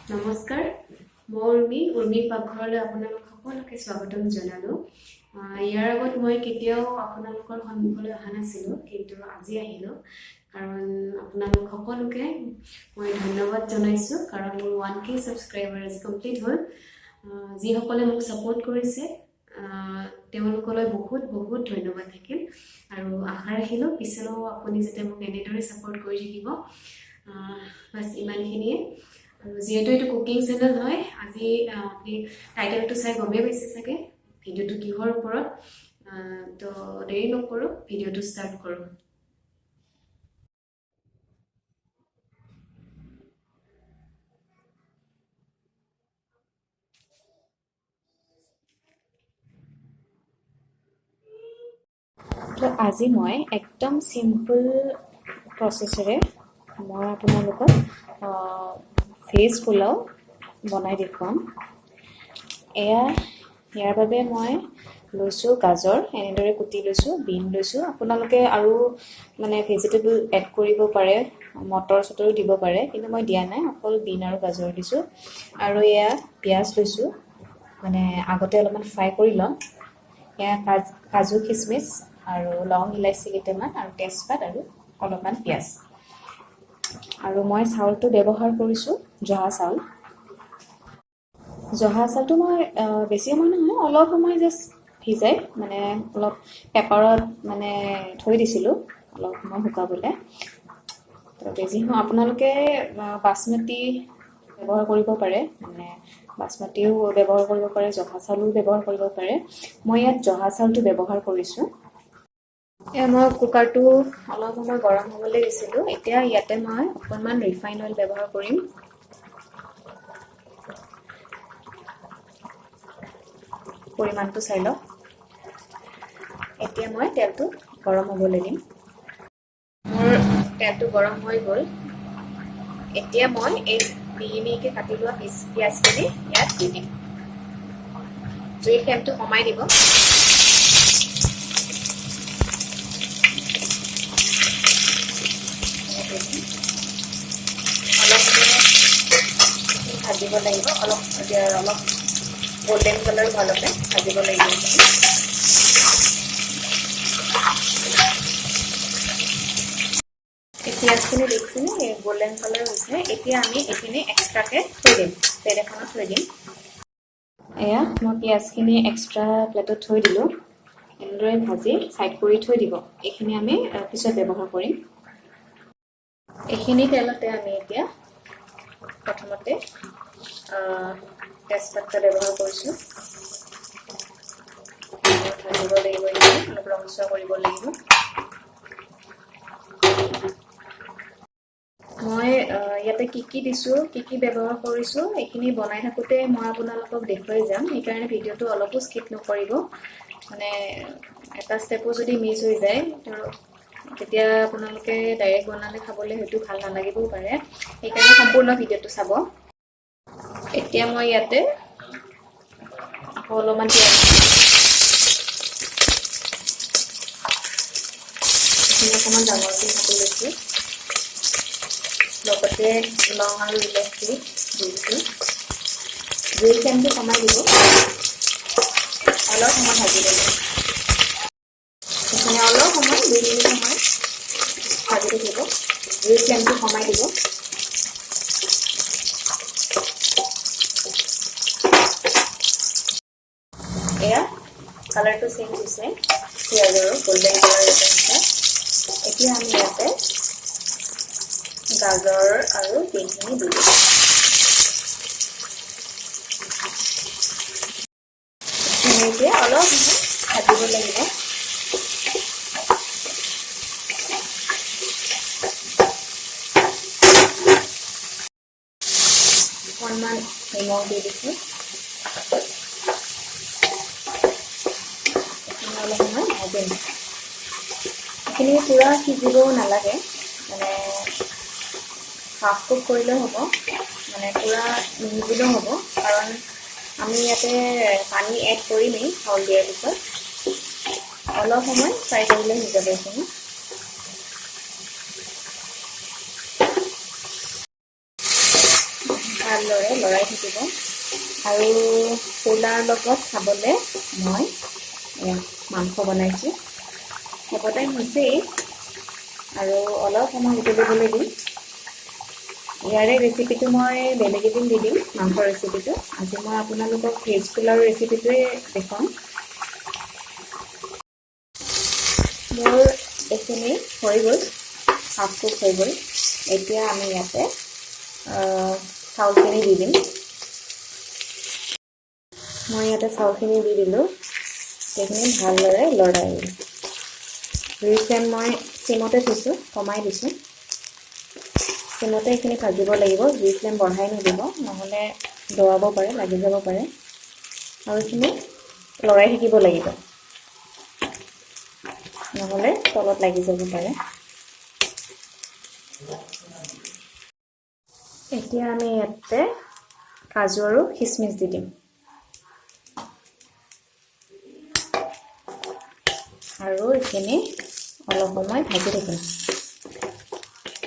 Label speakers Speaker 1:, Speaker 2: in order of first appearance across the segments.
Speaker 1: নমস্কাৰ মই উৰ্মি পাকঘৰলৈ আপোনালোক সকলোকে স্বাগতম জনালো ইয়াৰ আগত মই কেতিয়াও আপোনালোকৰ সন্মুখলৈ অহা নাছিলো কিন্তু আজি আহিলো কাৰণ আপোনালোক সকলোকে মই ধন্যবাদ জনাইছো কাৰণ মোৰ 1k সাবস্ক্ৰাইবাৰ্স কমপ্লিট হ'ল যি সকলে মোক সাপোৰ্ট কৰিছে তেওঁলোকলৈ বহুত বহুত ধন্যবাদ থাকিল আৰু আশা ৰাখিলো পিছলৈ আপুনি যাতে মোক এনেদৰে সাপোৰ্ট কৰি থাকিব বাস ইমানখিনিয়ে যেহেতু এটা কুকিং চেনেল হয় আজি আপনি টাইটেলটো চাই গমে পাইছে চাগে ভিডিওটো কিহৰ ওপৰত তো দেৰি নকৰো ভিডিওটো ষ্টাৰ্ট কৰো তো আজি মই একদম সিম্পল প্ৰসেসৰে মই আপোনালোকক ভেজ পোলাও বনাই দেখুৱাম ইয়াৰ বাবে মই লৈছো গাজৰ এনেদৰে কুটি লৈছো বিন লৈছো আপোনালোকে আৰু মানে ভেজিটেবল এড কৰিব পাৰে মটৰ চটৰ দিব পাৰে কিন্তু মই দিয়া নাই অকল বিন আৰু গাজৰ দিছো আৰু এয়া পিয়াজ লৈছো মানে আগতে অলপমান ফ্ৰাই কৰি লম এয়া কাজু কিশমিশ আৰু লং ইলাইচি কেইটামান আৰু তেজপাত আৰু অলপমান পিয়াজ আৰু মই চাউলটো ব্যৱহাৰ কৰিছো জহা চাউল জহা চাউলটো মই বেছি সময় নহয় অলপ সময় জাস্ট ভিজাই মানে অলপ পেপাৰত মানে থৈ দিছিলো অলপ সময় শুকাবলৈ তো বেছি সময় আপোনালোকে বাসমতি ব্যৱহাৰ কৰিব পাৰে মানে বাসমতিও ব্যৱহাৰ কৰিব পাৰে জহা চাউলো ব্যৱহাৰ কৰিব পাৰে মই ইয়াত জহা চাউলটো ব্যৱহাৰ কৰিছো মই কুকাৰটো অলপ সময় গৰম হ'বলৈ দিছিলো এতিয়া ইয়াতে মই অকণমান ৰিফাইন অইল ব্যৱহাৰ কৰিম পৰিমাণটো চাই লওক এতিয়া মই তেলটো গৰম হ'বলৈ দিম মোৰ তেলটো গৰম হৈ গ'ল এতিয়া মই এই মিহিমিহিকৈ কাটি লোৱা পিঁয়াজখিনি ইয়াত দি দিম জুইৰ ফ্লেমটো কমাই দিব ভাজিব লাগিব অলপ গোল্ডেন কালাৰ ভালকে ভাজিব লাগিব পিঁয়াজখিনি দেখিছেনে গোল্ডেন কালাৰ হৈছে এতিয়া আমি এইখিনি এক্সট্ৰাকে থৈ দিম প্লেট এখনত থৈ দিম এয়া মই পিঁয়াজখিনি এক্সট্ৰা প্লেটত থৈ দিলোঁ এনেদৰে ভাজি সাইড কৰি থৈ দিব এইখিনি আমি পিছত ব্যৱহাৰ কৰিম এইখিনি তেলতে আমি এতিয়া প্ৰথমতে তেজপাতটা ব্যৱহাৰ কৰিছো ভাজিব লাগিব অলপ ৰঙচুৱা কৰিব লাগিব মই ইয়াতে কি দিছো কি ব্যৱহাৰ কৰিছো এইখিনি বনাই থাকোতে মই আপোনালোকক দেখুৱাই যাম সেইকাৰণে ভিডিওটো অলপো স্কিপ নকৰিব মানে এটা ষ্টেপো যদি মিছ হৈ যায় তেতিয়া আপোনালোকে ডাইৰেক্ট বনালে খাবলৈ হয়তো ভাল নালাগিবও পাৰে সেইকাৰণে সম্পূৰ্ণ ভিডিওটো চাব এতিয়া মই ইয়াতে অলপমান অকণমান ডাঙৰকৈ কাটি লৈছোঁ লগতে লং আৰু ইলাচি দিছোঁ জুইৰ ফ্লেমটো কমাই দিব অলপ সময় ভাজি দিব এইখিনি অলপ সময় 2 মিনিট সময় ভাজি থাকিব জুইৰ ফ্লেমটো কমাই দিব এয়া কালাৰটো চেঞ্জ হৈছে পিঁয়াজৰ গোল্ডেন কালাৰ হৈছে এতিয়া আমি ইয়াতে গাজৰ আৰু বিনখিনি দি দিম এতিয়া অলপ ভাজিব লাগিব অকণমান নিমখ দি দিছোঁ অলপ সময় ভাজিম এইখিনি পুৰা সিজিব নালাগে মানে হাফ কুক কৰিলেও হ'ব মানে পুৰা নিসিজিলেও হ'ব কাৰণ আমি ইয়াতে পানী এড কৰিমেই চাউল দিয়াৰ পিছত অলপ সময় ফ্ৰাই কৰিলে সিজাব এইখিনি
Speaker 2: ভালদৰে লৰাই থাকিব আৰু পোলাৰ লগত খাবলৈ মই মাংস বনাইছোঁ হ'বতে হৈছেই আৰু অলপ সময় উতলিবলৈ দিম ইয়াৰে ৰেচিপিটো মই বেলেগ এদিন দি দিম মাংসৰ ৰেচিপিটো আজি মই আপোনালোকক ভেজ পোলাওৰ ৰেচিপিটোৱে দেখুৱাম মোৰ এইখিনি হৈ গ'ল হাফ কুক হৈ গ'ল এতিয়া আমি ইয়াতে চাউলখিনি দি দিম মই ইয়াতে চাউলখিনি দি দিলোঁ সেইখিনি ভালদৰে লৰাই দিম জুইৰ ফ্লেম মই চিমতে থৈছোঁ কমাই দিছোঁ চিমতে এইখিনি ভাজিব লাগিব জুইৰ ফ্লেম বঢ়াই নিদিব নহ'লে দৰাব পাৰে লাগি যাব পাৰে আৰু এইখিনি লৰাই থাকিব লাগিব নহ'লে তলত লাগি যাব পাৰে এতিয়া আমি ইয়াতে কাজু আৰু খিচমিচ দি দিম আৰু এইখিনি অলপ সময় ভাজি থাকিম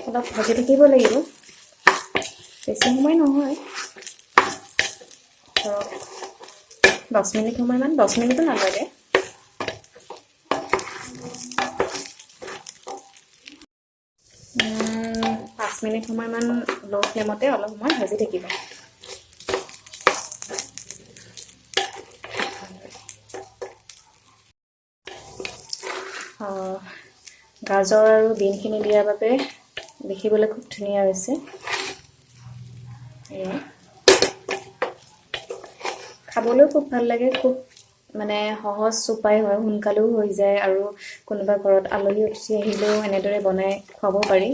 Speaker 2: অলপ ভাজি থাকিব লাগিব বেছি সময় নহয় ধৰক 10 মিনিট সময়মান 10 মিনিটো নালাগে 5 মিনিট সময়মান লো ফ্লেমতে অলপ সময় ভাজি থাকিব গাজৰ আৰু বিনখিনি দিয়াৰ বাবে দেখিবলৈ খুব ধুনীয়া হৈছে খাবলৈও খুব ভাল লাগে খুব মানে সহজ উপায় হয় সোনকালেও হৈ যায় আৰু কোনোবা ঘৰত আলহী অতিথি আহিলেও এনেদৰে বনাই খুৱাব পাৰি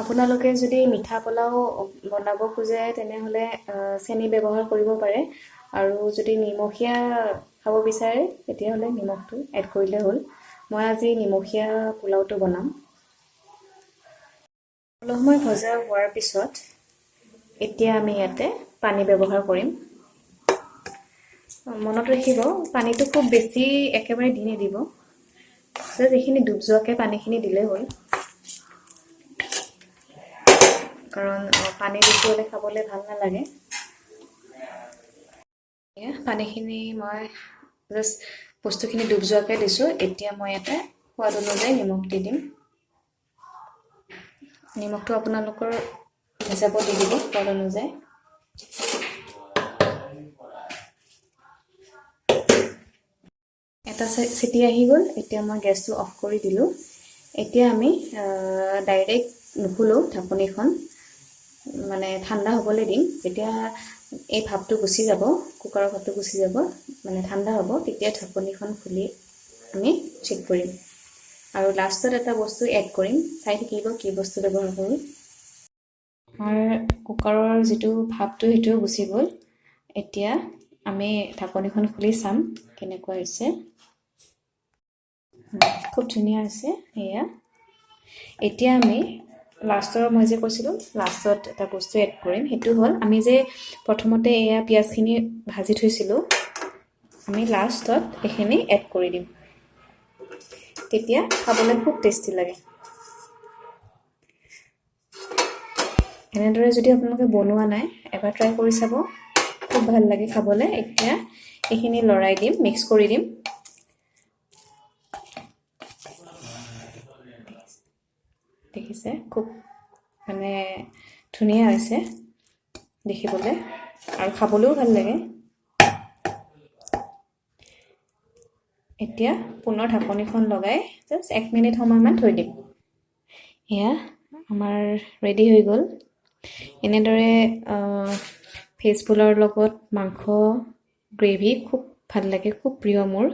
Speaker 2: আপোনালোকে যদি মিঠা পোলাও বনাব খোজে তেনেহ'লে চেনি ব্যৱহাৰ কৰিব পাৰে আৰু যদি নিমখীয়া খাব বিচাৰে তেতিয়াহ'লে নিমখটো এড কৰিলে হ'ল মই আজি নিমখীয়া পোলাওটো বনাম অলপ সময় ভজা হোৱাৰ পিছত এতিয়া আমি ইয়াতে পানী ব্যৱহাৰ কৰিম মনত ৰাখিব পানীটো খুব বেছি একেবাৰে দি নিদিব যিখিনি ডুব যোৱাকৈ পানীখিনি দিলে হ'ল কাৰণ পানী বেছি হ'লে খাবলৈ ভাল নালাগে পানীখিনি মই জাষ্ট বস্তুখিনি ডুব যোৱাকৈ দিছোঁ এতিয়া মই ইয়াতে সোৱাদ অনুযায়ী নিমখ দি দিম নিমখটো আপোনালোকৰ হিচাপত দি দিব সোৱাদ অনুযায়ী এটা চিটি আহি গ'ল এতিয়া মই গেছটো অফ কৰি দিলোঁ এতিয়া আমি ডাইৰেক্ট নুখুলোঁ ঢাকনিখন মানে ঠাণ্ডা হ'বলৈ দিম যেতিয়া এই ভাপটো গুচি যাব কুকাৰৰ ভাপটো গুচি যাব মানে ঠাণ্ডা হ'ব তেতিয়া ঢাকনিখন খুলি আমি চেক কৰিম আৰু লাষ্টত এটা বস্তু এড কৰিম চাই থাকিব কি বস্তু ব্যৱহাৰ কৰোঁ আমাৰ কুকাৰৰ যিটো ভাপটো সেইটো গুচি গ'ল এতিয়া আমি ঢাকনিখন খুলি চাম কেনেকুৱা হৈছে খুব ধুনীয়া হৈছে এয়া এতিয়া আমি লাষ্টৰ মই যে কৈছিলোঁ লাষ্টত এটা বস্তু এড কৰিম সেইটো হ'ল আমি যে প্ৰথমতে এয়া পিঁয়াজখিনি ভাজি থৈছিলোঁ আমি লাষ্টত এইখিনি এড কৰি দিম তেতিয়া খাবলৈ খুব টেষ্টি লাগে এনেদৰে যদি আপোনালোকে বনোৱা নাই এবাৰ ট্ৰাই কৰি চাব খুব ভাল লাগে খাবলৈ এতিয়া এইখিনি লৰাই দিম মিক্স কৰি দিম দেখিছে খুব মানে ধুনীয়া হৈছে দেখিবলৈ আৰু খাবলৈও ভাল লাগে এতিয়া পুনৰ ঢাকনিখন লগাই জাষ্ট 1 মিনিট সময়মান থৈ দিম এয়া আমাৰ ৰেডি হৈ গ'ল এনেদৰে ভেজ পোলাওৰ লগত মাংস গ্ৰেভি খুব ভাল লাগে খুব প্ৰিয় মোৰ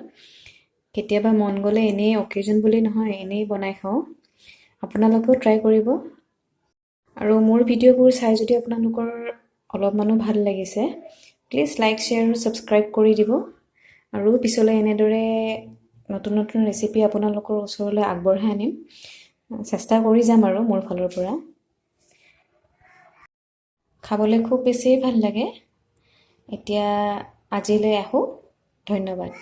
Speaker 2: কেতিয়াবা মন গ'লে এনেই অকেজন বুলি নহয় এনেই বনাই খাওঁ আপোনালোকেও ট্ৰাই কৰিব আৰু মোৰ ভিডিঅ'বোৰ চাই যদি আপোনালোকৰ অলপমানো ভাল লাগিছে প্লিজ লাইক শ্বেয়াৰ আৰু ছাবস্ক্ৰাইব কৰি দিব আৰু পিছলৈ এনেদৰে নতুন নতুন ৰেচিপি আপোনালোকৰ ওচৰলৈ আগবঢ়াই আনিম চেষ্টা কৰি যাম আৰু মোৰ ফালৰ পৰা খাবলৈ খুব বেছি ভাল লাগে এতিয়া আজিলৈ আহোঁ ধন্যবাদ